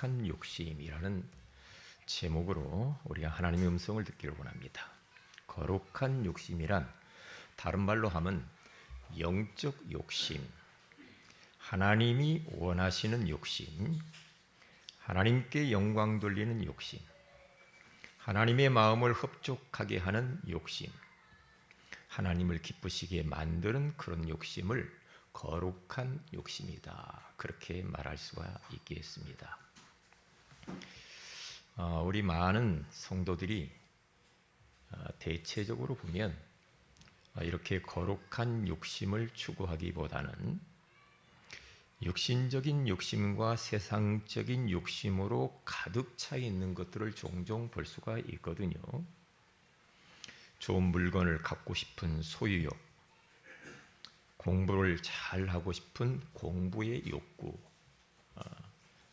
거룩한 욕심이라는 제목으로 우리가 하나님의 음성을 듣기를 원합니다. 거룩한 욕심이란 다른 말로 하면 영적 욕심, 하나님이 원하시는 욕심, 하나님께 영광 돌리는 욕심, 하나님의 마음을 흡족하게 하는 욕심, 하나님을 기쁘시게 만드는 그런 욕심을 거룩한 욕심이다. 그렇게 말할 수가 있겠습니다. 우리 많은 성도들이 대체적으로 보면 이렇게 거룩한 욕심을 추구하기보다는 육신적인 욕심과 세상적인 욕심으로 가득 차 있는 것들을 종종 볼 수가 있거든요. 좋은 물건을 갖고 싶은 소유욕, 공부를 잘 하고 싶은 공부의 욕구,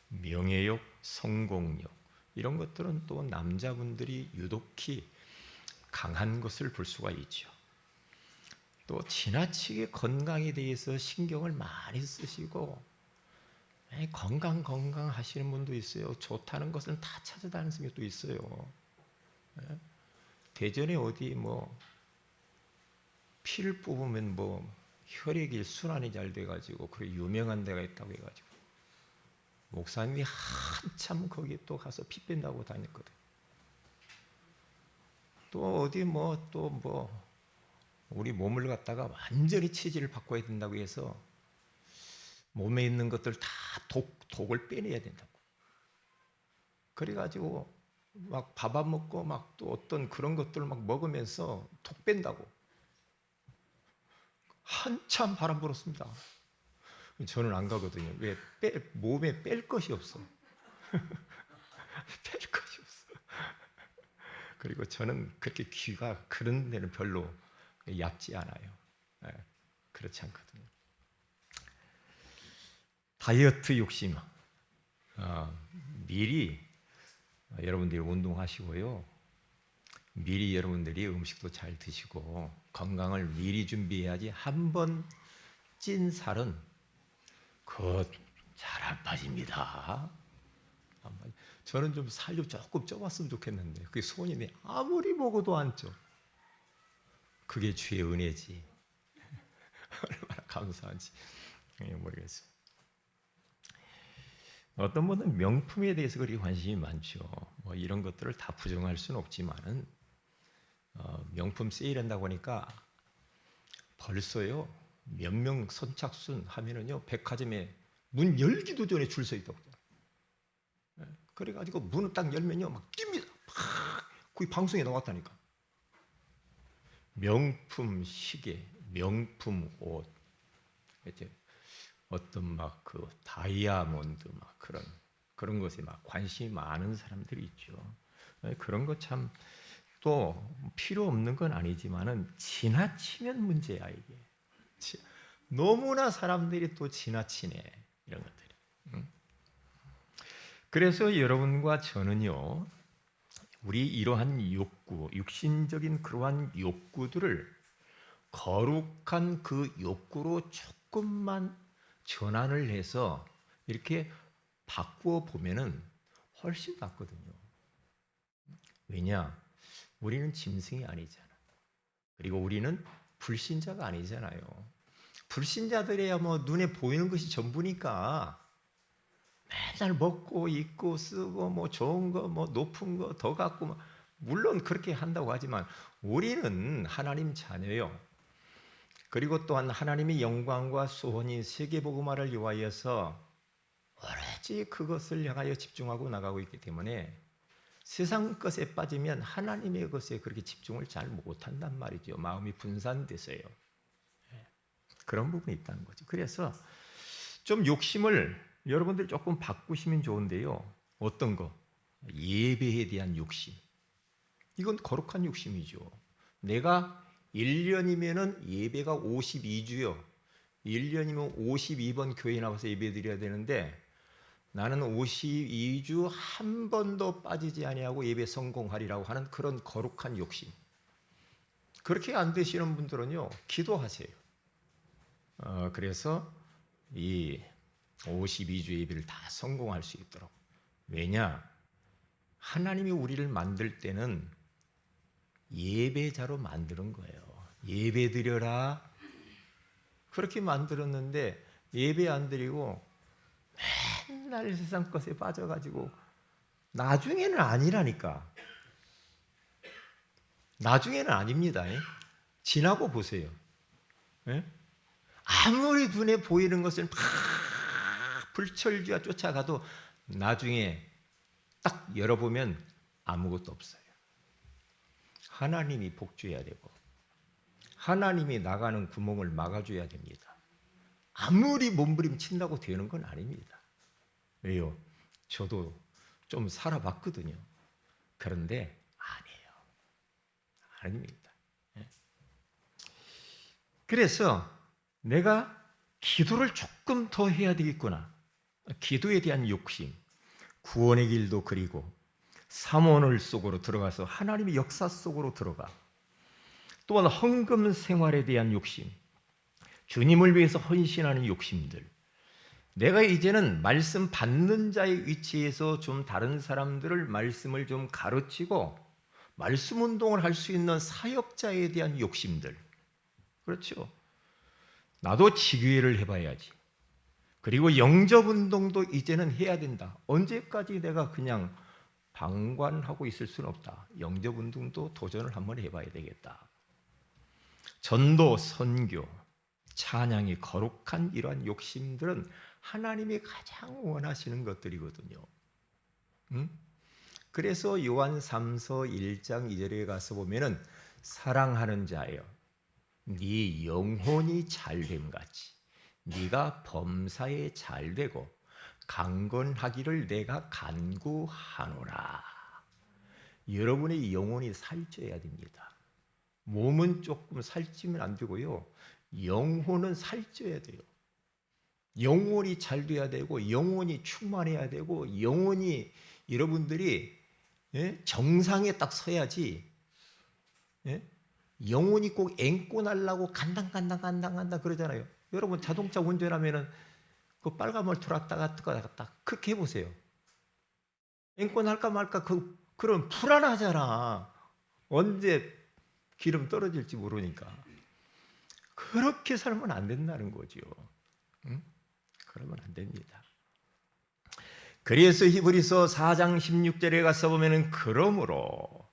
명예욕, 성공욕, 이런 것들은 또 남자분들이 유독히 강한 것을 볼 수가 있죠. 또 지나치게 건강에 대해서 신경을 많이 쓰시고 건강 하시는 분도 있어요. 좋다는 것은 다 찾아다니는 것도 있어요. 대전에 어디 피를 뽑으면 혈액이 순환이 잘 돼가지고 그 유명한 데가 있다고 해가지고 목사님이 한참 거기 또 가서 피 뺀다고 다녔거든. 또 어디 우리 몸을 갖다가 완전히 체질을 바꿔야 된다고 해서 몸에 있는 것들 다 독을 빼내야 된다고. 그래가지고 막 밥 안 먹고 막 또 어떤 그런 것들을 막 먹으면서 독 뺀다고. 한참 바람 불었습니다. 저는 안 가거든요. 왜? 몸에 뺄 것이 없어. 뺄 것이 없어. 그리고 저는 그렇게 귀가 그런 데는 별로 얕지 않아요. 그렇지 않거든요. 다이어트 욕심. 미리 여러분들이 운동하시고요. 미리 여러분들이 음식도 잘 드시고 건강을 미리 준비해야지 한 번 찐 살은 잘 안 빠집니다. 저는 좀 살이 조금 쪄봤으면 좋겠는데 그게 손이 아무리 먹어도 안 쪄. 그게 주의 은혜지. 얼마나 감사한지 모르겠어요. 어떤 분은 명품에 대해서 그리 관심이 많죠. 이런 것들을 다 부정할 수는 없지만은 명품 세일한다고 하니까 벌써요 몇 명 선착순 하면은요 백화점에 문 열기도 전에 줄 서 있다고. 그래가지고 문을 딱 열면요 막 뜁니다. 거기 방송에 나왔다니까. 명품 시계, 명품 옷, 이제 어떤 그 다이아몬드 그런 것에 관심이 많은 사람들이 있죠. 그런 거 참 또 필요 없는 건 아니지만은 지나치면 문제야 이게. 너무나 사람들이 또 지나치네 이런 것들이. 그래서 여러분과 저는요, 우리 이러한 욕구, 육신적인 그러한 욕구들을 거룩한 그 욕구로 조금만 전환을 해서 이렇게 바꾸어 보면은 훨씬 낫거든요. 왜냐? 우리는 짐승이 아니잖아. 그리고 우리는 불신자가 아니잖아요. 불신자들이야 눈에 보이는 것이 전부니까 맨날 먹고 입고 쓰고 좋은 거 높은 거 더 갖고 물론 그렇게 한다고 하지만 우리는 하나님 자녀요. 그리고 또한 하나님의 영광과 소원인 세계복음화를 위하여서 오로지 그것을 향하여 집중하고 나가고 있기 때문에 세상 것에 빠지면 하나님의 것에 그렇게 집중을 잘 못한단 말이죠. 마음이 분산돼서요. 그런 부분이 있다는 거죠. 그래서 좀 욕심을 여러분들이 조금 바꾸시면 좋은데요. 어떤 거? 예배에 대한 욕심. 이건 거룩한 욕심이죠. 내가 1년이면은 예배가 52주요. 1년이면 52번 교회 나와서 예배 드려야 되는데 나는 52주 한 번도 빠지지 아니하고 예배 성공하리라고 하는 그런 거룩한 욕심. 그렇게 안 되시는 분들은요, 기도하세요. 그래서 이 52주 예배를 다 성공할 수 있도록 왜냐? 하나님이 우리를 만들 때는 예배자로 만드는 거예요. 예배 드려라. 그렇게 만들었는데 예배 안 드리고 맨날 세상 것에 빠져가지고 나중에는 아니라니까. 나중에는 아닙니다. 지나고 보세요. 예? 아무리 눈에 보이는 것을 막 불철주야 쫓아가도 나중에 딱 열어보면 아무것도 없어요. 하나님이 복주해야 되고 하나님이 나가는 구멍을 막아줘야 됩니다. 아무리 몸부림친다고 되는 건 아닙니다. 왜요? 저도 좀 살아봤거든요. 그런데 아니에요. 아닙니다. 그래서 내가 기도를 조금 더 해야 되겠구나. 기도에 대한 욕심, 구원의 길도 그리고 삼원을 속으로 들어가서 하나님의 역사 속으로 들어가. 또한 헌금 생활에 대한 욕심, 주님을 위해서 헌신하는 욕심들. 내가 이제는 말씀 받는 자의 위치에서 좀 다른 사람들을 말씀을 좀 가르치고 말씀 운동을 할 수 있는 사역자에 대한 욕심들. 그렇죠. 나도 지교회를 해봐야지. 그리고 영접 운동도 이제는 해야 된다. 언제까지 내가 그냥 방관하고 있을 수는 없다. 영접 운동도 도전을 한번 해봐야 되겠다. 전도, 선교, 찬양이 거룩한 이러한 욕심들은 하나님이 가장 원하시는 것들이거든요. 그래서 요한 3서 1장 2절에 가서 보면은 사랑하는 자여 네 영혼이 잘됨 같이 네가 범사에 잘되고 강건하기를 내가 간구하노라. 여러분의 영혼이 살쪄야 됩니다. 몸은 조금 살찌면 안 되고요. 영혼은 살쪄야 돼요. 영혼이 잘 돼야 되고 영혼이 충만해야 되고 영혼이 여러분들이 정상에 딱 서야지. 영혼이 꼭 앵꼬 날라고 간당 그러잖아요. 여러분 자동차 운전하면은 그 빨간불 들어왔다가 갔다 그렇게 해보세요. 앵꼬 날까 말까 그럼 불안하잖아. 언제 기름 떨어질지 모르니까. 그렇게 살면 안 된다는 거죠. 그러면 안 됩니다. 그래서 히브리서 4장 16절에 가서 보면은 그러므로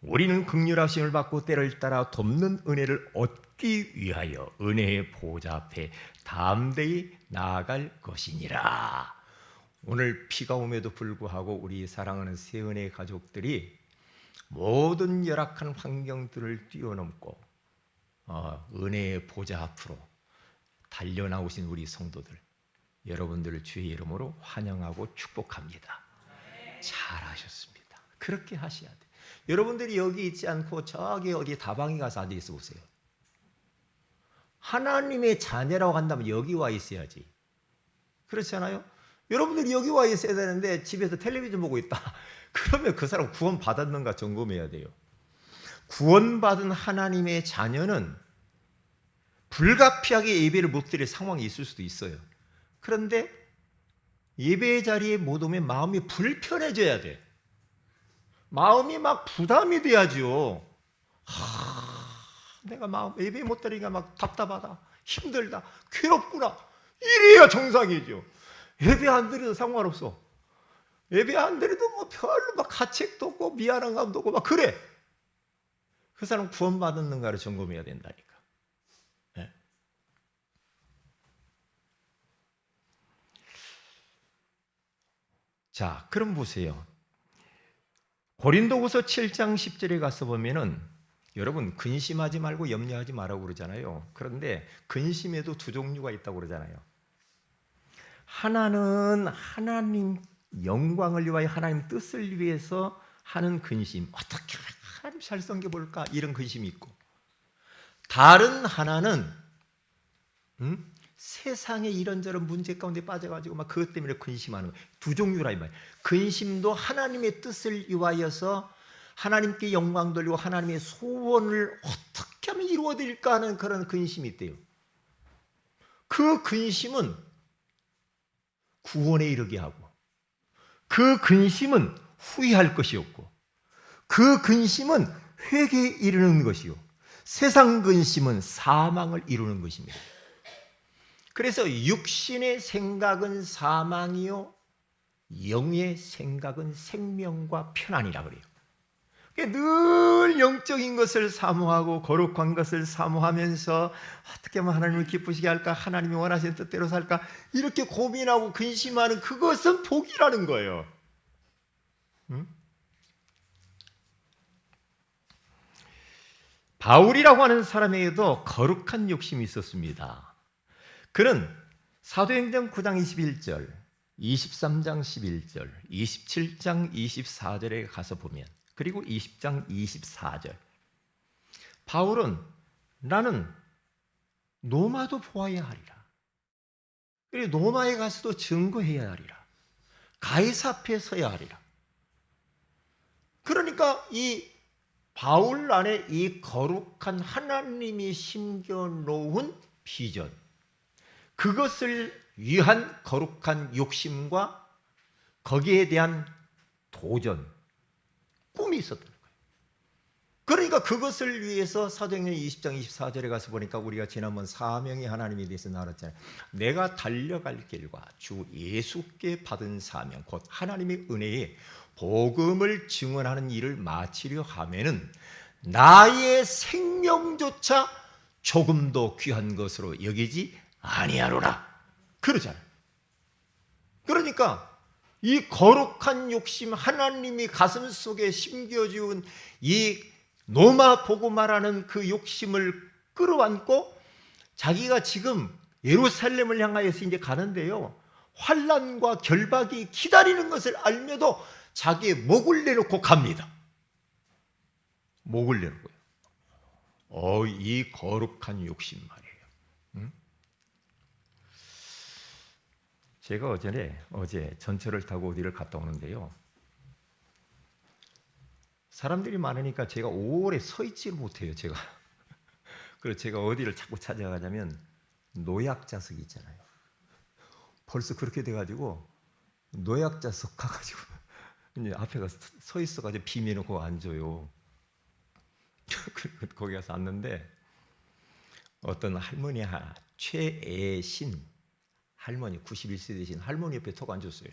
우리는 긍휼하심을 받고 때를 따라 돕는 은혜를 얻기 위하여 은혜의 보좌 앞에 담대히 나아갈 것이니라. 오늘 비가 오에도 불구하고 우리 사랑하는 새은혜 가족들이 모든 열악한 환경들을 뛰어넘고 은혜의 보좌 앞으로 달려나오신 우리 성도들, 여러분들을 주의 이름으로 환영하고 축복합니다. 잘하셨습니다. 그렇게 하셔야 돼요. 여러분들이 여기 있지 않고 저기 어디 다방에 가서 앉아 있어 보세요. 하나님의 자녀라고 한다면 여기 와 있어야지. 그렇잖아요? 여러분들이 여기 와 있어야 되는데 집에서 텔레비전 보고 있다. 그러면 그 사람 구원 받았는가 점검해야 돼요. 구원받은 하나님의 자녀는 불가피하게 예배를 못 드릴 상황이 있을 수도 있어요. 그런데 예배의 자리에 못 오면 마음이 불편해져야 돼. 마음이 막 부담이 돼야죠. 내가 마음 예배 못 드리니까 막 답답하다, 힘들다, 괴롭구나. 이래야 정상이죠. 예배 안 드려도 상관없어. 예배 안 드려도 뭐 별로 막 가책도 없고 미안한 감도 없고 막 그래. 그 사람 구원받았는가를 점검해야 된다니까. 네? 자, 그럼 보세요. 고린도후서 7장 10절에 가서 보면은 여러분 근심하지 말고 염려하지 말라고 그러잖아요. 그런데 근심에도 두 종류가 있다고 그러잖아요. 하나는 하나님 영광을 위하여 하나님 뜻을 위해서 하는 근심. 어떻게 하나님 잘 섬겨볼까 이런 근심이 있고, 다른 하나는 세상에 이런저런 문제 가운데 빠져가지고 막 그것 때문에 근심하는 거예요. 두 종류라 이 말이에요. 근심도 하나님의 뜻을 위하여서 하나님께 영광 돌리고 하나님의 소원을 어떻게 하면 이루어드릴까 하는 그런 근심이 있대요. 그 근심은 구원에 이르게 하고 그 근심은 후회할 것이 없고 그 근심은 회개에 이르는 것이요 세상 근심은 사망을 이루는 것입니다. 그래서 육신의 생각은 사망이요 영의 생각은 생명과 편안이라 그래요. 늘 영적인 것을 사모하고 거룩한 것을 사모하면서 어떻게 하면 하나님을 기쁘시게 할까, 하나님이 원하시는 뜻대로 살까 이렇게 고민하고 근심하는 그것은 복이라는 거예요. 응? 바울이라고 하는 사람에게도 거룩한 욕심이 있었습니다. 그는 사도행전 9장 21절, 23장 11절, 27장 24절에 가서 보면 그리고 20장 24절 바울은 나는 노마도 보아야 하리라. 그리고 노마에 가서도 증거해야 하리라. 가이사 앞에 서야 하리라. 그러니까 이 바울 안에 이 거룩한 하나님이 심겨놓은 비전, 그것을 위한 거룩한 욕심과 거기에 대한 도전, 꿈이 있었던 거예요. 그러니까 그것을 위해서 사도행전 20장 24절에 가서 보니까 우리가 지난번 사명이 하나님에 대해서 나눴잖아요. 내가 달려갈 길과 주 예수께 받은 사명, 곧 하나님의 은혜에 복음을 증언하는 일을 마치려 하면은 나의 생명조차 조금도 귀한 것으로 여기지 아니하노라. 그러잖아요. 그러니까 이 거룩한 욕심, 하나님이 가슴 속에 심겨준 이 노마 보고 말하는 그 욕심을 끌어안고 자기가 지금 예루살렘을 향하여서 이제 가는데요, 환난과 결박이 기다리는 것을 알며도 자기의 목을 내놓고 갑니다. 목을 내놓고요. 이 거룩한 욕심 말이에요. 응? 제가 어제 전철을 타고 어디를 갔다 오는데요, 사람들이 많으니까 제가 오래 서 있지를 못해요. 그래서 제가 어디를 자꾸 찾아가냐면 노약자석 있잖아요. 벌써 그렇게 돼가지고 노약자석 가가지고 이제 앞에 가서 서 있어가지고 비밀놓고 앉아요. 거기 가서 앉는데 어떤 할머니 최애신 할머니, 91세 되신 할머니 옆에 턱 앉았어요.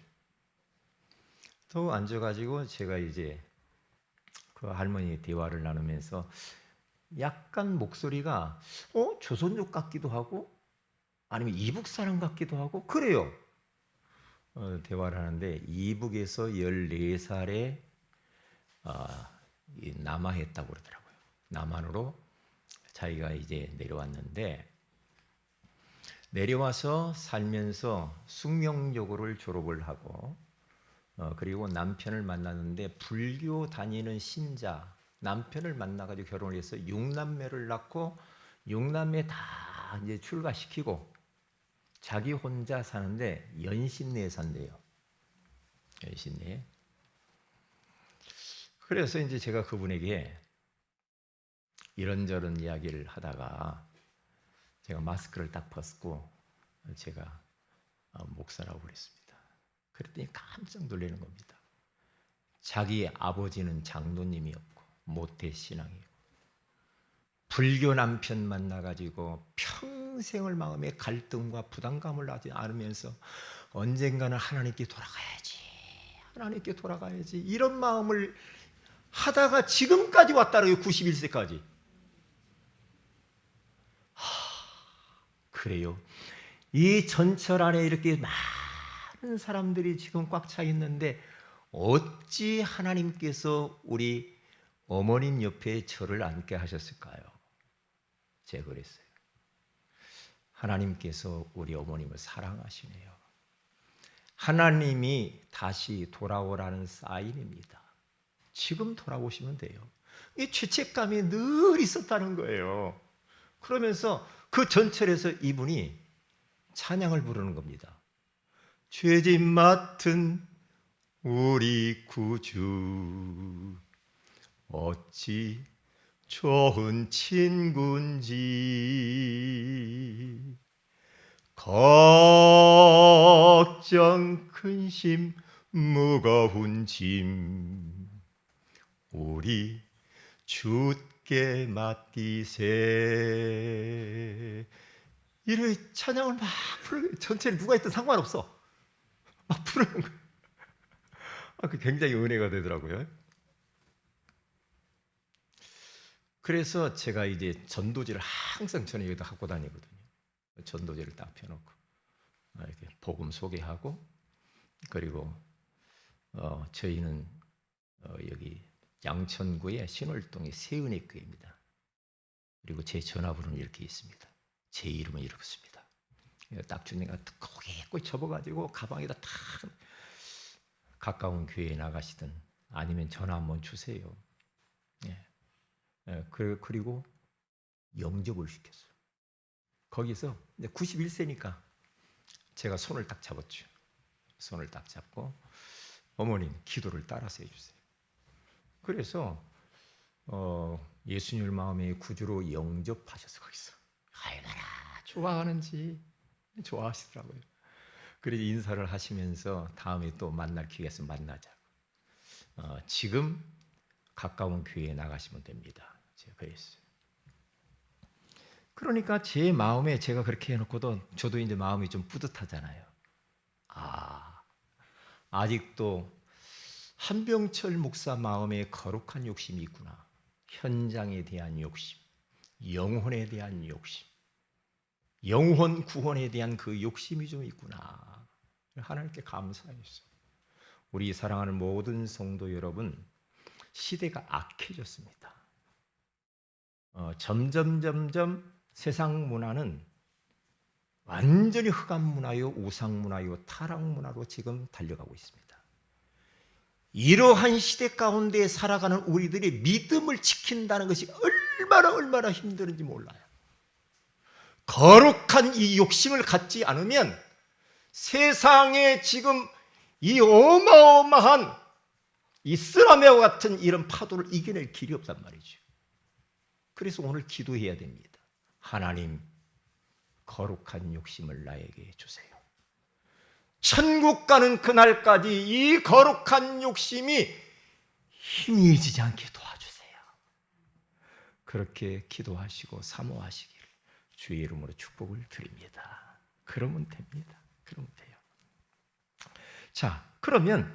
턱 앉아가지고 제가 이제 그 할머니 대화를 나누면서 약간 목소리가 조선족 같기도 하고 아니면 이북 사람 같기도 하고 그래요. 대화를 하는데 이북에서 14살에 남하했다고 그러더라고요. 남한으로 자기가 이제 내려왔는데 내려와서 살면서 숙명여고를 졸업을 하고 그리고 남편을 만났는데 불교 다니는 신자 남편을 만나가지고 결혼을 해서 6남매를 낳고 6남매 다 이제 출가시키고 자기 혼자 사는데 연신내에 산대요. 연신내에. 그래서 이제 제가 그분에게 이런저런 이야기를 하다가 제가 마스크를 딱 벗고 제가 목사라고 그랬습니다. 그랬더니 깜짝 놀라는 겁니다. 자기 아버지는 장로님이었고 모태신앙이고 불교 남편 만나가지고 평생을 마음에 갈등과 부담감을 안으면서 언젠가는 하나님께 돌아가야지 이런 마음을 하다가 지금까지 왔다라고요. 91세까지. 그래요. 이 전철 안에 이렇게 많은 사람들이 지금 꽉 차 있는데 어찌 하나님께서 우리 어머님 옆에 저를 앉게 하셨을까요? 제가 그랬어요. 하나님께서 우리 어머님을 사랑하시네요. 하나님이 다시 돌아오라는 사인입니다. 지금 돌아오시면 돼요. 이 죄책감이 늘 있었다는 거예요. 그러면서 그 전철에서 이분이 찬양을 부르는 겁니다. 죄짐 맡은 우리 구주 어찌 좋은 친구인지 걱정 근심 무거운 짐 우리 주께 맡기세. 이런 찬양을 막 부르는, 전체에 누가 있든 상관없어, 막 부르는 거예요. 그 굉장히 은혜가 되더라고요. 그래서 제가 이제 전도지를 항상 저는 여기다 갖고 다니거든요. 전도지를 딱 펴놓고 이렇게 복음 소개하고, 그리고 저희는 여기 양천구의 신월동의 세은혜교회입니다. 그리고 제 전화번호는 이렇게 있습니다. 제 이름은 이렇게 씁니다. 딱 주님가 거기에 꼭 접어가지고 가방에다 탁, 가까운 교회에 나가시든 아니면 전화 한번 주세요. 그리고 영접을 시켰어요. 거기서 91세니까 제가 손을 딱 잡았죠. 손을 딱 잡고, 어머님 기도를 따라서 해주세요. 그래서 예수님을 마음의 구주로 영접하셔서 거기서 얼마나 좋아하는지 좋아하시더라고요. 그래서 인사를 하시면서 다음에 또 만날 기회가 있으면 만나자고. 지금 가까운 교회에 나가시면 됩니다. 제가 그랬어요. 그러니까 제 마음에 제가 그렇게 해놓고도 저도 이제 마음이 좀 뿌듯하잖아요. 아직도 한병철 목사 마음에 거룩한 욕심이 있구나. 현장에 대한 욕심, 영혼에 대한 욕심, 영혼 구원에 대한 그 욕심이 좀 있구나. 하나님께 감사했어요. 우리 사랑하는 모든 성도 여러분, 시대가 악해졌습니다. 점점 세상 문화는 완전히 흑암 문화요, 우상 문화요, 타락 문화로 지금 달려가고 있습니다. 이러한 시대 가운데 살아가는 우리들이 믿음을 지킨다는 것이 얼마나 힘든지 몰라요. 거룩한 이 욕심을 갖지 않으면 세상에 지금 이 어마어마한 이 쓰라미와 같은 이런 파도를 이겨낼 길이 없단 말이죠. 그래서 오늘 기도해야 됩니다. 하나님, 거룩한 욕심을 나에게 주세요. 천국 가는 그날까지 이 거룩한 욕심이 희미해지지 않게 도와주세요. 그렇게 기도하시고 사모하시기를 주의 이름으로 축복을 드립니다. 그러면 됩니다. 그러면 돼요. 자, 그러면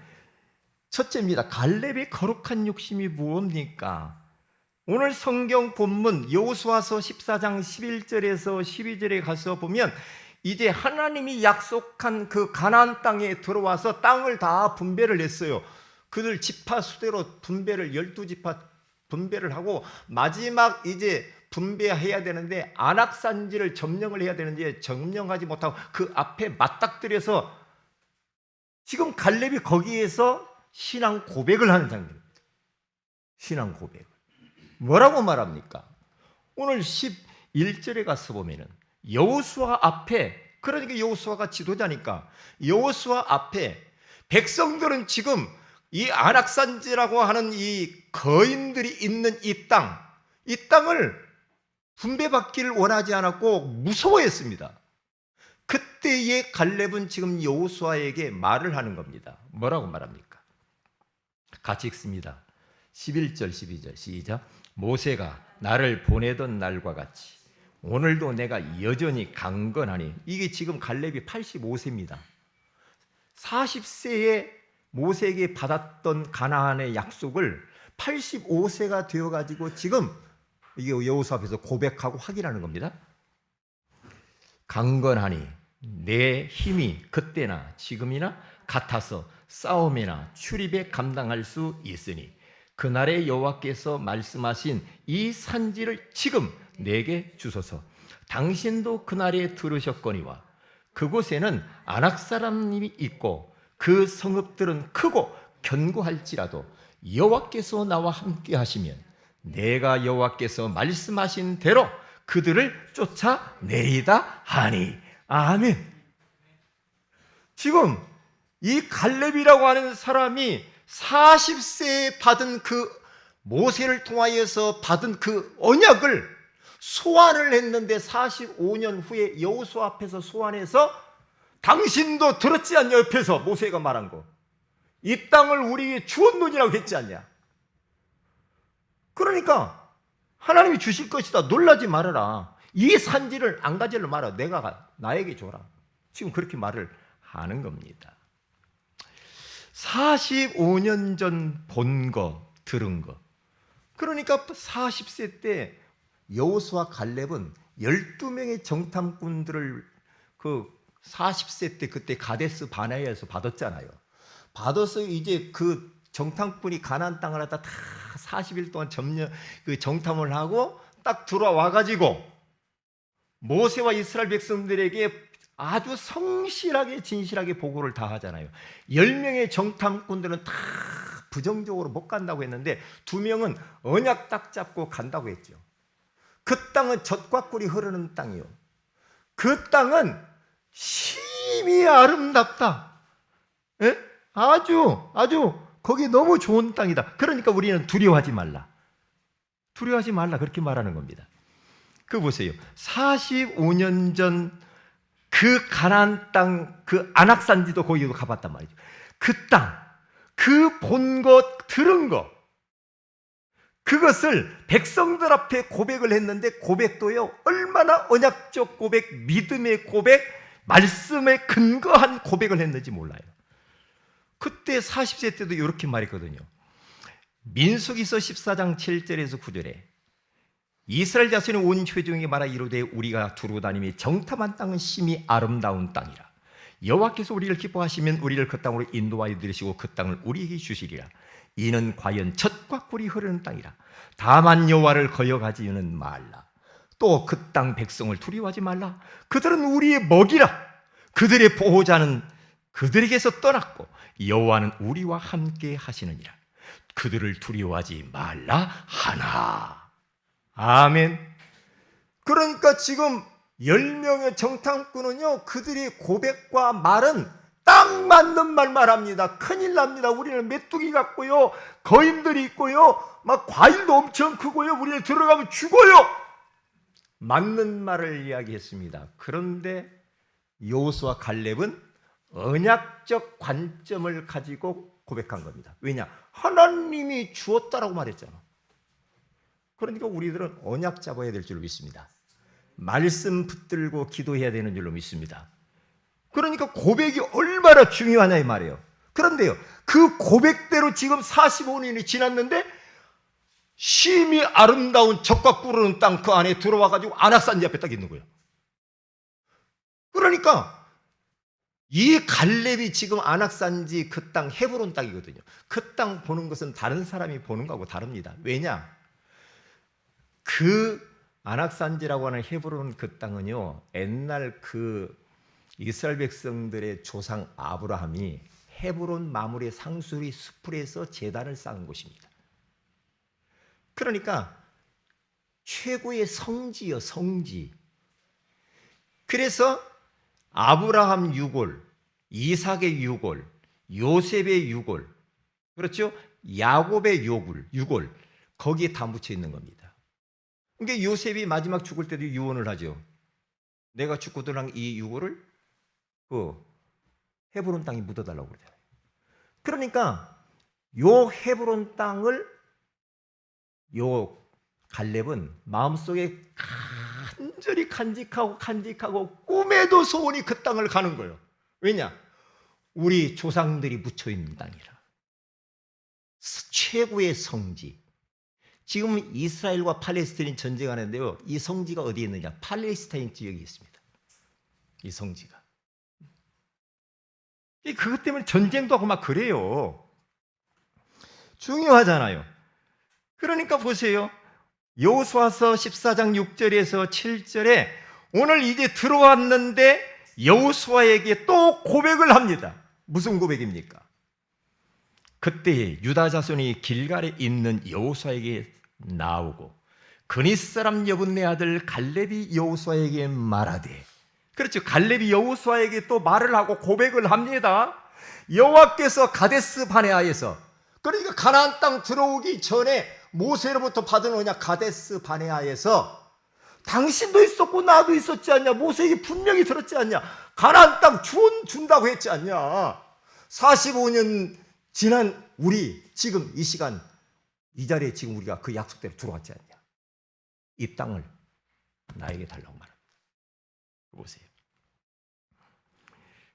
첫째입니다. 갈렙의 거룩한 욕심이 무엇입니까? 오늘 성경 본문 여호수아서 14장 11절에서 12절에 가서 보면 이제 하나님이 약속한 그 가나안 땅에 들어와서 땅을 다 분배를 했어요. 그들 지파 수대로 분배를 12지파 분배를 하고 마지막 이제 분배해야 되는데 안악산지를 점령을 해야 되는데 점령하지 못하고 그 앞에 맞닥뜨려서 지금 갈렙이 거기에서 신앙 고백을 하는 장면입니다. 신앙 고백. 뭐라고 말합니까? 오늘 11절에 가서 보면은 여호수아 앞에, 그러니까 여호수아가 지도자니까 여호수아 앞에 백성들은 지금 이 안악산지라고 하는 이 거인들이 있는 이 땅을 분배받기를 원하지 않았고 무서워했습니다. 그때의 갈렙은 지금 여호수아에게 말을 하는 겁니다. 뭐라고 말합니까? 같이 읽습니다. 11절 12절 시작. 모세가 나를 보내던 날과 같이 오늘도 내가 여전히 강건하니. 이게 지금 갈렙이 85세입니다. 40세에 모세에게 받았던 가나안의 약속을 85세가 되어가지고 지금 이게 여호수아 앞에서 고백하고 확인하는 겁니다. 강건하니 내 힘이 그때나 지금이나 같아서 싸움이나 출입에 감당할 수 있으니 그날의 여호와께서 말씀하신 이 산지를 지금 내게 주소서. 당신도 그날에 들으셨거니와 그곳에는 아낙 사람님이 있고 그 성읍들은 크고 견고할지라도 여호와께서 나와 함께 하시면 내가 여호와께서 말씀하신 대로 그들을 쫓아내리다 하니. 아멘. 지금 이 갈렙이라고 하는 사람이 40세에 받은 그 모세를 통하여서 받은 그 언약을 소환을 했는데 45년 후에 여호수아 앞에서 소환해서 당신도 들었지 않냐, 옆에서 모세가 말한 거. 이 땅을 우리에게 주었느니라고 했지 않냐. 그러니까 하나님이 주실 것이다. 놀라지 말아라. 이 산지를 안 가지려 말아. 내가 나에게 줘라. 지금 그렇게 말을 하는 겁니다. 45년 전 본 거, 들은 거. 그러니까 40세 때 여호수아 갈렙은 12명의 정탐꾼들을 그 40세 때 그때 가데스 바네아에서 받았잖아요. 받아서 이제 그 정탐꾼이 가나안 땅을 갖다 다 40일 동안 정탐을 하고 딱 들어와 가지고 모세와 이스라엘 백성들에게 아주 성실하게 진실하게 보고를 다 하잖아요. 10명의 정탐꾼들은 다 부정적으로 못 간다고 했는데 2명은 언약 딱 잡고 간다고 했죠. 그 땅은 젖과 꿀이 흐르는 땅이요. 그 땅은 심히 아름답다. 에? 아주 거기 너무 좋은 땅이다. 그러니까 우리는 두려워하지 말라. 두려워하지 말라 그렇게 말하는 겁니다. 그 보세요. 45년 전 그 가나안 땅, 그 안악산지도 거기도 가봤단 말이죠. 그 땅, 그 본 것, 들은 것, 그것을 백성들 앞에 고백을 했는데 고백도요 얼마나 언약적 고백, 믿음의 고백, 말씀에 근거한 고백을 했는지 몰라요. 그때 40세 때도 이렇게 말했거든요. 민수기서 14장 7절에서 9절에 이스라엘 자손이 온 회중에게 말하 이르되 우리가 두루 다니며 정탐한 땅은 심히 아름다운 땅이라. 여호와께서 우리를 기뻐하시면 우리를 그 땅으로 인도하여 들으시고 그 땅을 우리에게 주시리라. 이는 과연 젖과 꿀이 흐르는 땅이라. 다만 여호와를 거역하지는 말라. 또 그 땅 백성을 두려워하지 말라. 그들은 우리의 먹이라. 그들의 보호자는 그들에게서 떠났고 여호와는 우리와 함께 하시느니라. 그들을 두려워하지 말라 하나. 아멘. 그러니까 지금 10명의 정탐꾼은요 그들의 고백과 말은 딱 맞는 말만 합니다. 큰일 납니다. 우리는 메뚜기 같고요, 거인들이 있고요, 막 과일도 엄청 크고요, 우리는 들어가면 죽어요. 맞는 말을 이야기했습니다. 그런데 여호수아 갈렙은 언약적 관점을 가지고 고백한 겁니다. 왜냐? 하나님이 주었다라고 말했잖아. 그러니까 우리들은 언약 잡아야 될 줄로 믿습니다. 말씀 붙들고 기도해야 되는 줄로 믿습니다. 그러니까 고백이 얼마나 중요하냐 이 말이에요. 그런데요, 그 고백대로 지금 45년이 지났는데 심히 아름다운 젖과 꿀르는 땅 그 안에 들어와가지고 안악산지 앞에 딱 있는 거예요. 그러니까 이 갈렙이 지금 안악산지 그 땅 헤브론 땅이거든요. 그 땅 보는 것은 다른 사람이 보는 거하고 다릅니다. 왜냐? 그 안악산지라고 하는 헤브론 그 땅은요, 옛날 그 이스라엘 백성들의 조상 아브라함이 헤브론 마물의 상수리 수풀에서 제단을 쌓은 곳입니다. 그러니까 최고의 성지요, 성지. 그래서 아브라함 유골, 이삭의 유골, 요셉의 유골, 그렇죠? 야곱의 유골, 거기에 다 묻혀 있는 겁니다. 그러니까 요셉이 마지막 죽을 때도 유언을 하죠. 내가 죽고 들어간 이 유골을 그 헤브론 땅에 묻어달라고 그러잖아요. 그러니까 요 헤브론 땅을 요 갈렙은 마음속에 간절히 간직하고 꿈에도 소원이 그 땅을 가는 거예요. 왜냐? 우리 조상들이 묻혀 있는 땅이라. 최고의 성지. 지금 이스라엘과 팔레스타인 전쟁하는데요, 이 성지가 어디에 있느냐? 팔레스타인 지역에 있습니다. 이 성지가. 그것 때문에 전쟁도 하고 막 그래요. 중요하잖아요. 그러니까 보세요. 여호수아서 14장 6절에서 7절에 오늘 이제 들어왔는데 여호수아에게 또 고백을 합니다. 무슨 고백입니까? 그때 유다 자손이 길갈에 있는 여호수아에게 나오고 그닛 사람 여분네 아들 갈렙이 여호수아에게 말하되, 그렇죠, 갈렙이 여호수아에게 또 말을 하고 고백을 합니다. 여호와께서 가데스 바네아에서, 그러니까 가나안 땅 들어오기 전에 모세로부터 받은 언약 가데스 바네아에서 당신도 있었고 나도 있었지 않냐? 모세에게 분명히 들었지 않냐? 가나안 땅 준다고 했지 않냐? 45년 지난 우리 지금 이 시간 이 자리에 지금 우리가 그 약속대로 들어왔지 않냐. 이 땅을 나에게 달라고 말합니다. 보세요.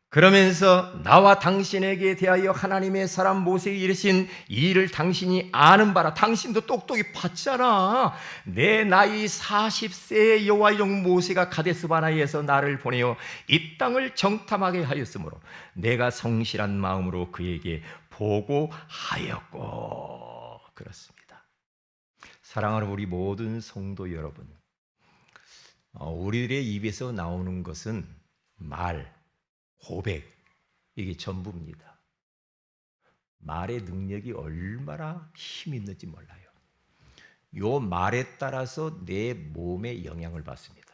그러면서 나와 당신에게 대하여 하나님의 사람 모세에게 이르신 이 일을 당신이 아는 바라. 당신도 똑똑히 봤잖아. 내 나이 40세의 여호와의 종 모세가 가데스 바네아에서 나를 보내어 이 땅을 정탐하게 하였으므로 내가 성실한 마음으로 그에게 보고하였고. 그렇습니다. 사랑하는 우리 모든 성도 여러분, 우리들의 입에서 나오는 것은 말, 고백, 이게 전부입니다. 말의 능력이 얼마나 힘 있는지 몰라요. 요 말에 따라서 내 몸에 영향을 받습니다.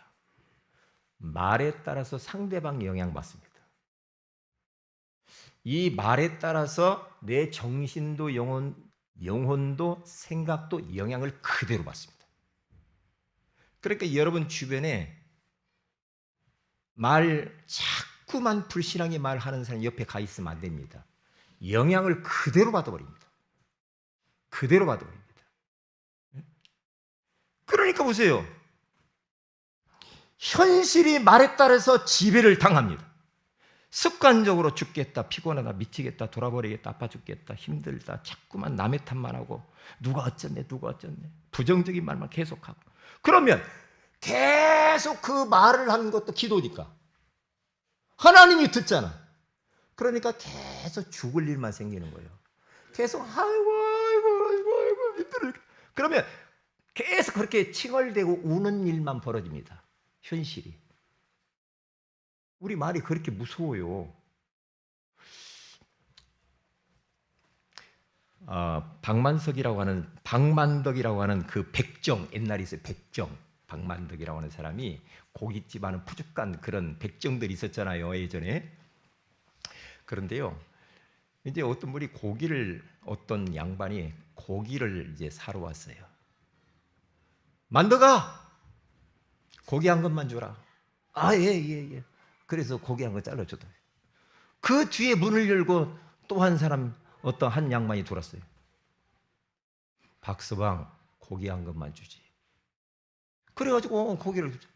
말에 따라서 상대방 영향 받습니다. 이 말에 따라서 내 정신도 영혼도 생각도 영향을 그대로 받습니다. 그러니까 여러분 주변에 자꾸만 불신하게 말하는 사람 옆에 가 있으면 안 됩니다. 영향을 그대로 받아버립니다. 그대로 받아버립니다. 그러니까 보세요. 현실이 말에 따라서 지배를 당합니다. 습관적으로 죽겠다, 피곤하다, 미치겠다, 돌아버리겠다, 아파 죽겠다, 힘들다, 자꾸만 남의 탓만 하고 누가 어쩌네, 부정적인 말만 계속하고. 그러면 계속 그 말을 하는 것도 기도니까 하나님이 듣잖아. 그러니까 계속 죽을 일만 생기는 거예요. 계속 아이고 힘들어. 그러면 계속 그렇게 칭얼대고 우는 일만 벌어집니다. 현실이. 우리 말이 그렇게 무서워요. 박만덕이라고 하는 그 백정, 옛날에 있어요. 박만덕이라고 하는 사람이 고깃집 하는 푸죽한 그런 백정들이 있었잖아요, 예전에. 그런데요, 이제 어떤 양반이 고기를 이제 사러 왔어요. 만덕아, 고기 한 것만 줘라. 예. 그래서 고기 한 거 잘라줘도. 그 뒤에 문을 열고 또 어떤 한 양반이 돌았어요. 박서방, 고기 한 것만 주지. 그래가지고 고기를 주죠.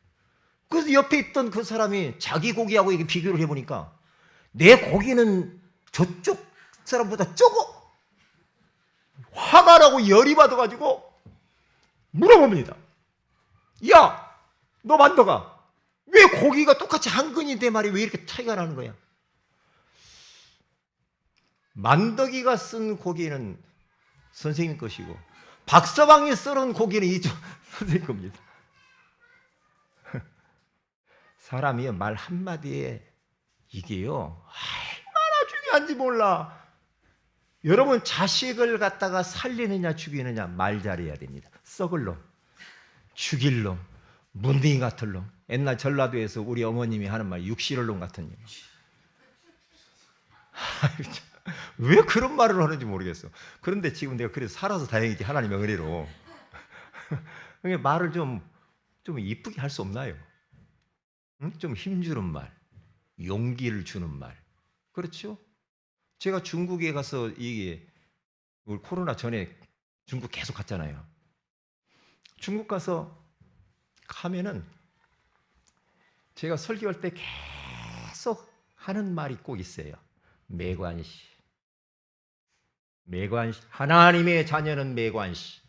그래서 옆에 있던 그 사람이 자기 고기하고 이게 비교를 해보니까 내 고기는 저쪽 사람보다 적어. 화가 나고 열이 받아가지고 물어봅니다. 야, 너 만덕아, 왜 고기가 똑같이 한 근인데 말이야 왜 이렇게 차이가 나는 거야? 만덕이가 쓴 고기는 선생님 것이고 박서방이 썰은 고기는 이쪽 선생님 겁니다. 사람이 말 한마디에 이게요 얼마나 중요한지 몰라. 여러분 자식을 갖다가 살리느냐 죽이느냐 말 잘해야 됩니다. 썩을 놈, 죽일 놈, 문둥이 같은 놈. 옛날 전라도에서 우리 어머님이 하는 말 육실을 놈 같은 놈. 왜 그런 말을 하는지 모르겠어. 그런데 지금 내가 그래서 살아서 다행이지, 하나님의 은혜로. 말을 좀 이쁘게 할 수 없나요? 응? 좀 힘주는 말, 용기를 주는 말. 그렇죠? 제가 중국에 가서 우리 코로나 전에 중국 계속 갔잖아요. 중국 가면은 제가 설교할 때 계속 하는 말이 꼭 있어요. 매관시. 하나님의 자녀는 매관시.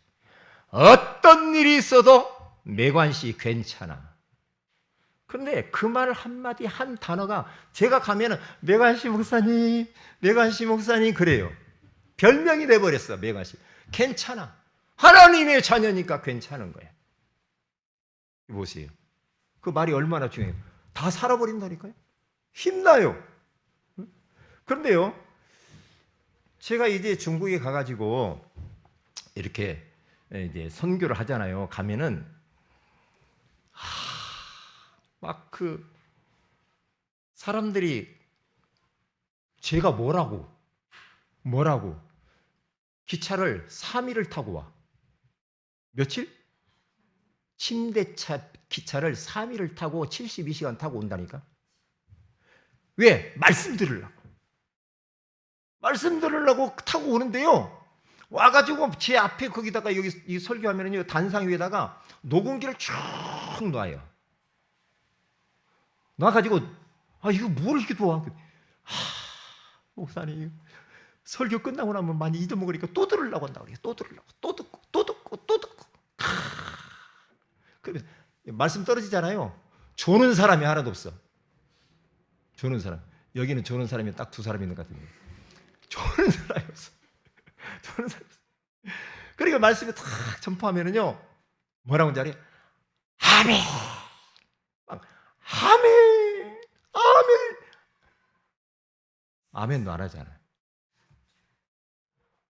어떤 일이 있어도 매관시 괜찮아. 그런데 그 말 한마디 한 단어가 제가 가면은 매관시 목사님 그래요. 별명이 돼버렸어. 매관시. 괜찮아. 하나님의 자녀니까 괜찮은 거야. 보세요. 그 말이 얼마나 중요해요. 다 살아버린다니까요. 힘나요. 그런데요, 제가 이제 중국에 가가지고 이렇게 이제 선교를 하잖아요. 가면은 막 그 사람들이 제가 뭐라고 기차를 3일을 타고 와. 며칠? 침대차 기차를 3일을 타고 72시간 타고 온다니까. 왜? 말씀 들으려고. 말씀 들으려고 타고 오는데요. 와가지고 제 앞에 거기다가 여기 이 설교하면은요, 단상 위에다가 녹음기를 쭉 놔요. 놔가지고, 이거 뭘 이렇게 도와? 목사님, 설교 끝나고 나면 많이 잊어먹으니까 또 들으려고 한다고 그래요. 또 들으려고. 또 듣고, 또 듣고, 또 듣고. 그러면 말씀 떨어지잖아요. 조는 사람이 하나도 없어. 조는 사람. 여기는 조는 사람이 딱 2사람 있는 것 같은데. 조는 사람이 없어. 조는 사람이 없어. 그러니까 말씀이 탁 전파하면은요, 뭐라고 하는지 알아요? 아멘! 아멘! 아멘! 아멘도 안 하잖아요.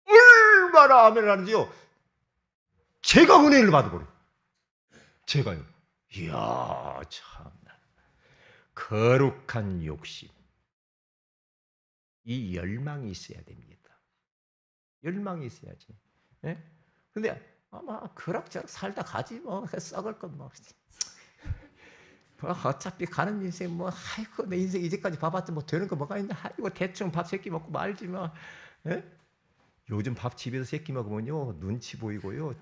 얼마나 아멘을 하는지요. 제가 은혜를 받아버려요. 제가요. 이야, 참나. 거룩한 욕심. 이 열망이 있어야 됩니다. 열망이 있어야지. 예? 근데 아마 그럭저럭 살다 가지 뭐. 썩을 건 뭐. 어차피 가는 인생 뭐, 아이고 내 인생 이제까지 봐봤자 뭐 되는 거 뭐가 있나. 아이고 대충 밥 3끼 먹고 말지 뭐. 예? 요즘 밥 집에서 3끼 먹으면요, 눈치 보이고요,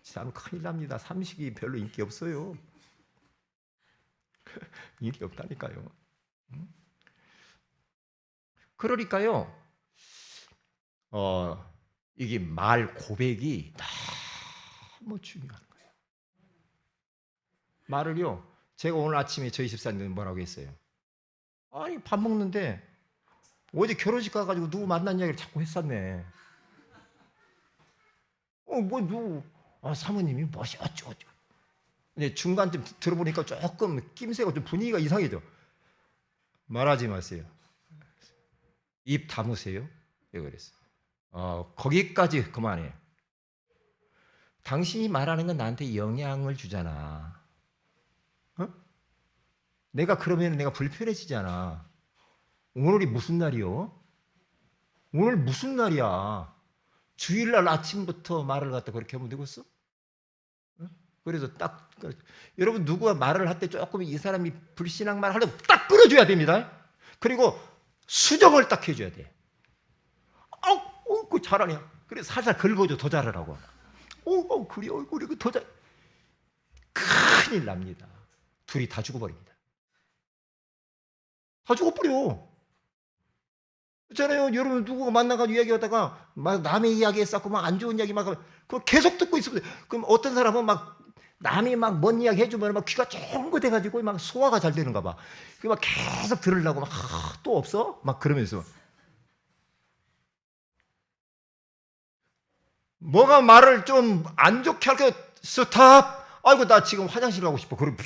참 큰일 납니다. 삼식이 별로 인기 없어요. 인기 없다니까요. 그러니까요, 이게 말 고백이 너무 중요한 거예요. 말을요, 제가 오늘 아침에 저희 집사님 뭐라고 했어요? 아니, 밥 먹는데 어제 결혼식 가가지고 누구 만난 이야기를 자꾸 했었네. 사모님이 뭐시 어쩌고. 근데 중간쯤 들어보니까 조금 낌새가 좀 분위기가 이상해져. 말하지 마세요. 입 다무세요. 왜 그랬어요? 거기까지 그만해. 당신이 말하는 건 나한테 영향을 주잖아. 내가 그러면 내가 불편해지잖아. 오늘이 무슨 날이요? 오늘 무슨 날이야? 주일날 아침부터 말을 갖다 그렇게 하면 되겠어? 그래서 딱, 여러분 누구가 말을 할 때 조금 이 사람이 불신앙 말 하려면 딱 끊어줘야 됩니다. 그리고 수정을 딱 해줘야 돼. 그 잘하냐? 그래 살살 긁어줘. 더 잘하라고. 그래 더 잘. 큰일 납니다. 둘이 다 죽어버립니다. 다 죽어버려. 있잖아요. 여러분 누구가 만나가지고 이야기하다가 막 남의 이야기 했었고 막 안 좋은 이야기 막 그거 계속 듣고 있으면, 그럼 어떤 사람은 막 남이 막 뭔 이야기 해주면 막 귀가 쫑긋 해가지고 막 소화가 잘 되는가 봐. 그 막 계속 들으려고 막 또 없어? 막 그러면서 뭐가 말을 좀 안 좋게 할까? 스탑. 아이고 나 지금 화장실 가고 싶어. 그럼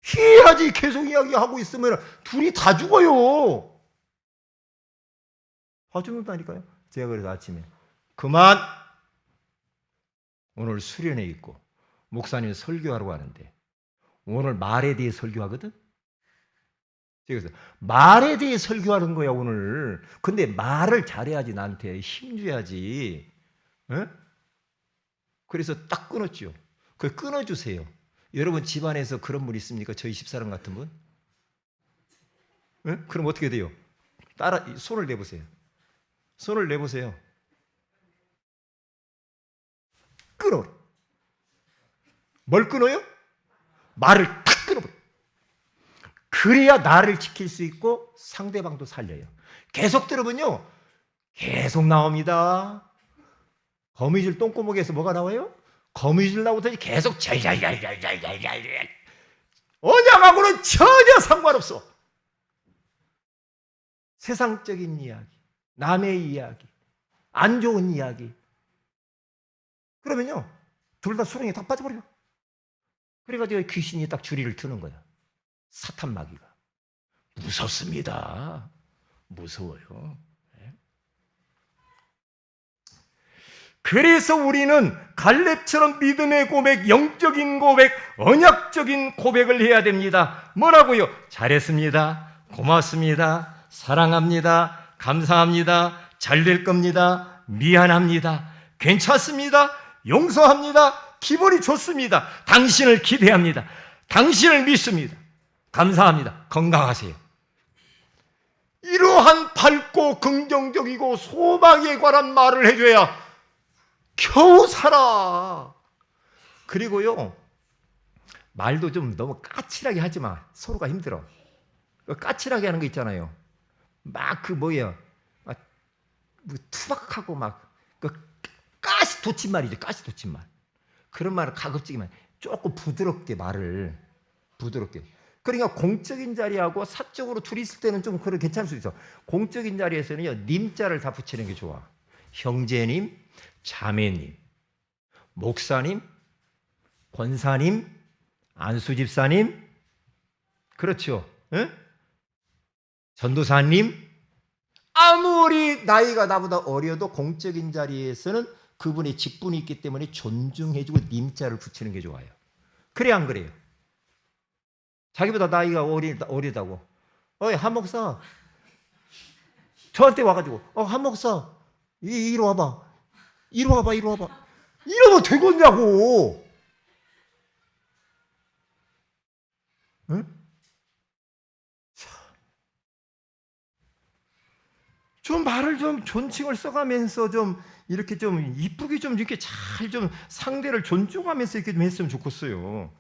피해야지. 계속 이야기하고 있으면 둘이 다 죽어요. 다 죽는다니까요. 제가 그래서 아침에 그만. 오늘 수련회 있고 목사님 설교하러 가는데 오늘 말에 대해 설교하거든. 그래서 말에 대해 설교하는 거야 오늘. 근데 말을 잘해야지. 나한테 힘줘야지. 그래서 딱 끊었죠. 그걸 끊어주세요. 여러분 집안에서 그런 분 있습니까? 저희 집사람 같은 분? 그럼 어떻게 돼요? 손을 내보세요. 손을 내보세요. 끊어. 뭘 끊어요? 말을 탁 끊어버려. 그래야 나를 지킬 수 있고 상대방도 살려요. 계속 들으면요, 계속 나옵니다. 거미줄 똥구멍에서 뭐가 나와요? 거미줄 나오더니 계속 잘잘잘잘잘잘잘. 언약하고는 전혀 상관없어. 세상적인 이야기, 남의 이야기, 안 좋은 이야기. 그러면요, 둘 다 수렁에 다 빠져버려. 그래가지고 귀신이 딱 주리를 트는 거야. 사탄 마귀가. 무섭습니다. 무서워요. 그래서 우리는 갈렙처럼 믿음의 고백, 영적인 고백, 언약적인 고백을 해야 됩니다. 뭐라고요? 잘했습니다. 고맙습니다. 사랑합니다. 감사합니다. 잘 될 겁니다. 미안합니다. 괜찮습니다. 용서합니다. 기분이 좋습니다. 당신을 기대합니다. 당신을 믿습니다. 감사합니다. 건강하세요. 이러한 밝고 긍정적이고 소망에 관한 말을 해줘야 겨우 살아. 그리고요, 말도 좀 너무 까칠하게 하지 마. 서로가 힘들어. 까칠하게 하는 거 있잖아요. 막 투박하고 가시 돋친 말이죠. 가시 돋친 말. 그런 말을 가급적이면 조금 부드럽게 말을 부드럽게. 그러니까 공적인 자리하고 사적으로 둘이 있을 때는 좀 그래 괜찮을 수 있어. 공적인 자리에서는요, 님자를 다 붙이는 게 좋아. 형제님, 자매님, 목사님, 권사님, 안수집사님, 그렇죠. 응? 전도사님. 아무리 나이가 나보다 어려도 공적인 자리에서는 그분의 직분이 있기 때문에 존중해주고 님자를 붙이는 게 좋아요. 그래 안 그래요? 자기보다 나이가 어리다고. 한 목사, 저한테 와가지고 한 목사 이리 와봐. 이러면 되겠냐고. 응? 좀 말을 좀 존칭을 써가면서 좀 이렇게 좀 이쁘게 좀 이렇게 잘 좀 상대를 존중하면서 이렇게 좀 했으면 좋겠어요.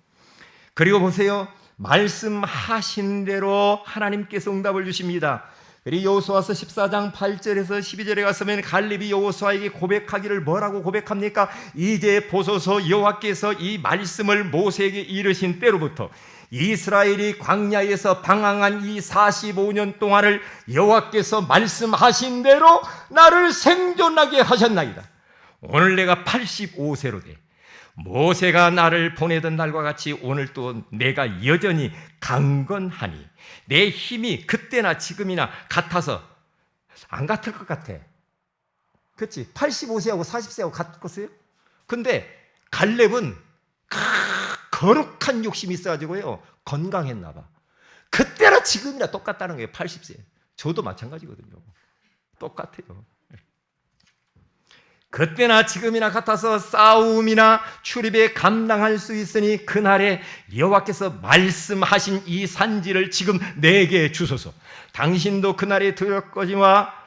그리고 보세요. 말씀하신 대로 하나님께서 응답을 주십니다. 그리고 여호수아서 14장 8절에서 12절에 가서면 갈렙이 여호수아에게 고백하기를 뭐라고 고백합니까? 이제 보소서 여호와께서 이 말씀을 모세에게 이르신 때로부터 이스라엘이 광야에서 방황한 이 45년 동안을 여호와께서 말씀하신 대로 나를 생존하게 하셨나이다. 오늘 내가 85세로 돼. 모세가 나를 보내던 날과 같이 오늘 또 내가 여전히 강건하니 내 힘이 그때나 지금이나 같아서 안 같을 것 같아. 그렇지? 85세하고 40세하고 같겠어요? 근데 갈렙은 거룩한 욕심이 있어가지고요, 건강했나 봐. 그때나 지금이나 똑같다는 거예요. 80세. 저도 마찬가지거든요. 똑같아요. 그때나 지금이나 같아서 싸움이나 출입에 감당할 수 있으니 그날에 여호와께서 말씀하신 이 산지를 지금 내게 주소서. 당신도 그날에 들으셨거니와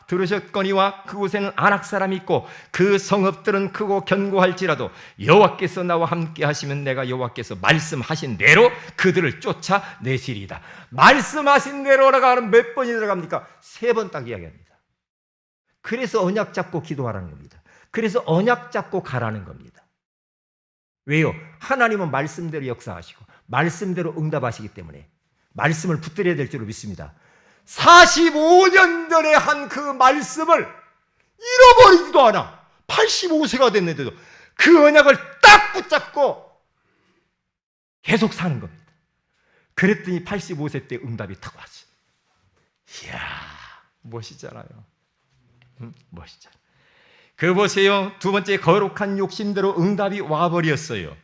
그곳에는 아낙 사람이 있고 그 성읍들은 크고 견고할지라도 여호와께서 나와 함께 하시면 내가 여호와께서 말씀하신 대로 그들을 쫓아내시리이다. 말씀하신 대로라고 하면 몇 번이 들어갑니까? 3번 딱 이야기합니다. 그래서 언약 잡고 기도하라는 겁니다. 그래서 언약 잡고 가라는 겁니다. 왜요? 하나님은 말씀대로 역사하시고 말씀대로 응답하시기 때문에 말씀을 붙들어야 될 줄로 믿습니다. 45년 전에 한 그 말씀을 잃어버리지도 않아. 85세가 됐는데도 그 언약을 딱 붙잡고 계속 사는 겁니다. 그랬더니 85세 때 응답이 딱 왔어. 이야, 멋있잖아요. 멋있잖아요. 그 보세요. 두 번째, 거룩한 욕심대로 응답이 와버렸어요.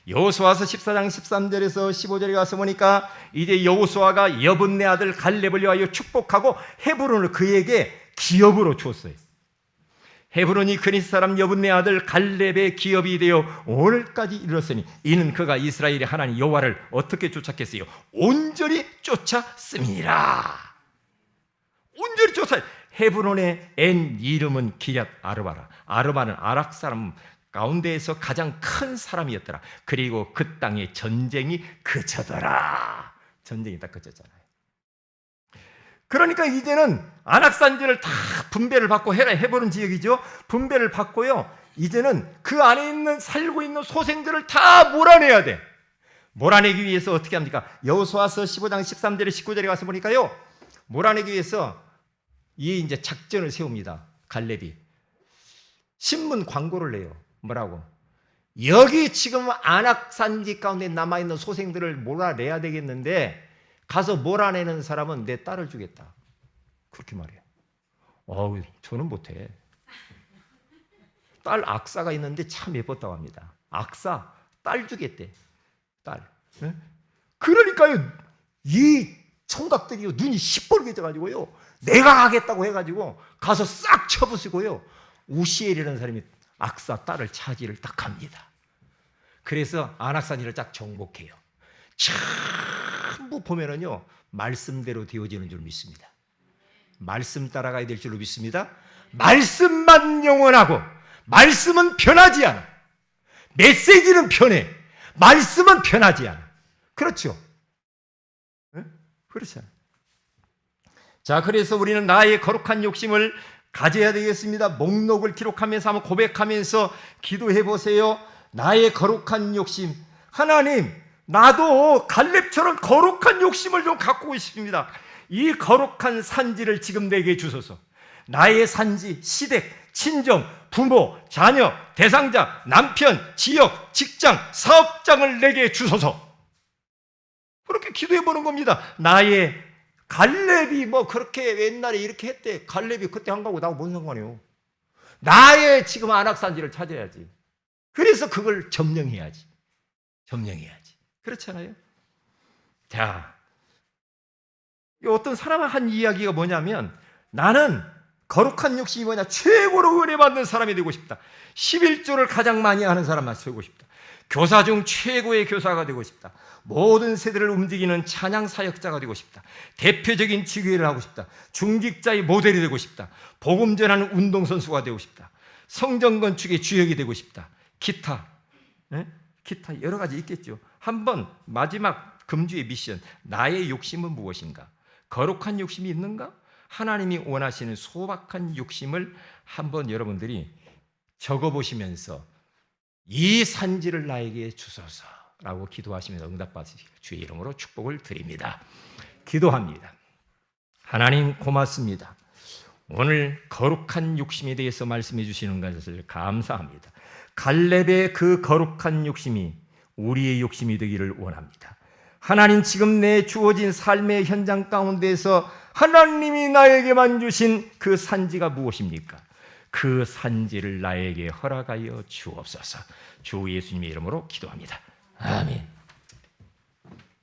여호수아서 14장 13절에서 15절에 가서 보니까 이제 여호수아가 여분네 아들 갈렙을 위하여 축복하고 헤브론을 그에게 기업으로 주었어요. 헤브론이 그리스 사람 여분네 아들 갈렙의 기업이 되어 오늘까지 이르렀으니 이는 그가 이스라엘의 하나님 여호와를 어떻게 쫓았겠어요? 온전히 쫓았음이니라. 온전히 쫓아. 헤브론의 엔 이름은 기럇 아르바라. 아르바는 아락 사람 가운데에서 가장 큰 사람이었더라. 그리고 그 땅에 전쟁이 그쳐더라. 전쟁이 딱 그쳤잖아요. 그러니까 이제는 아낙산지를 다 분배를 받고 헤브론 지역이죠. 분배를 받고요. 이제는 그 안에 살고 있는 소생들을 다 몰아내야 돼. 몰아내기 위해서 어떻게 합니까? 여호수아서 15장 13절에 19절에 가서 보니까요. 몰아내기 위해서 이 이제 작전을 세웁니다. 갈렙이 신문 광고를 내요. 뭐라고? 여기 지금 아낙산지 가운데 남아있는 소생들을 몰아내야 되겠는데 가서 몰아내는 사람은 내 딸을 주겠다. 그렇게 말해요. 저는 못해. 딸 악사가 있는데 참 예뻤다고 합니다. 악사, 딸 주겠대. 딸. 네? 그러니까요, 이 총각들이 눈이 시뻘개져가지고요, 내가 하겠다고 해가지고 가서 싹 쳐부수고요, 우시엘이라는 사람이 악사 딸을 차지를 딱 합니다. 그래서 아낙산지를 딱 정복해요. 전부 보면은요, 말씀대로 되어지는 줄 믿습니다. 말씀 따라가야 될 줄로 믿습니다. 말씀만 영원하고 말씀은 변하지 않아. 메시지는 변해. 말씀은 변하지 않아. 그렇죠? 네? 그렇잖아요. 자, 그래서 우리는 나의 거룩한 욕심을 가져야 되겠습니다. 목록을 기록하면서 한번 고백하면서 기도해 보세요. 나의 거룩한 욕심. 하나님, 나도 갈렙처럼 거룩한 욕심을 좀 갖고 싶습니다. 이 거룩한 산지를 지금 내게 주소서. 나의 산지, 시댁, 친정, 부모, 자녀, 대상자, 남편, 지역, 직장, 사업장을 내게 주소서. 그렇게 기도해 보는 겁니다. 나의 갈렙이 뭐 그렇게 옛날에 이렇게 했대. 갈렙이 그때 한 거하고 나하고 뭔 상관이에요. 나의 지금 안악산지를 찾아야지. 그래서 그걸 점령해야지. 점령해야지. 그렇잖아요. 자, 어떤 사람의 한 이야기가 뭐냐면, 나는 거룩한 욕심이 뭐냐, 최고로 은혜받는 사람이 되고 싶다. 11조를 가장 많이 하는 사람만 되고 싶다. 교사 중 최고의 교사가 되고 싶다. 모든 세대를 움직이는 찬양 사역자가 되고 싶다. 대표적인 직위를 하고 싶다. 중직자의 모델이 되고 싶다. 복음 전하는 운동선수가 되고 싶다. 성전 건축의 주역이 되고 싶다. 기타 여러 가지 있겠죠. 한번 마지막 금주의 미션, 나의 욕심은 무엇인가? 거룩한 욕심이 있는가? 하나님이 원하시는 소박한 욕심을 한번 여러분들이 적어보시면서 이 산지를 나에게 주소서라고 기도하시면서 응답받으시길 주의 이름으로 축복을 드립니다. 기도합니다. 하나님 고맙습니다. 오늘 거룩한 욕심에 대해서 말씀해 주시는 것을 감사합니다. 갈렙의 그 거룩한 욕심이 우리의 욕심이 되기를 원합니다. 하나님, 지금 내 주어진 삶의 현장 가운데서 하나님이 나에게만 주신 그 산지가 무엇입니까? 그 산지를 나에게 허락하여 주옵소서. 주 예수님의 이름으로 기도합니다. 아멘.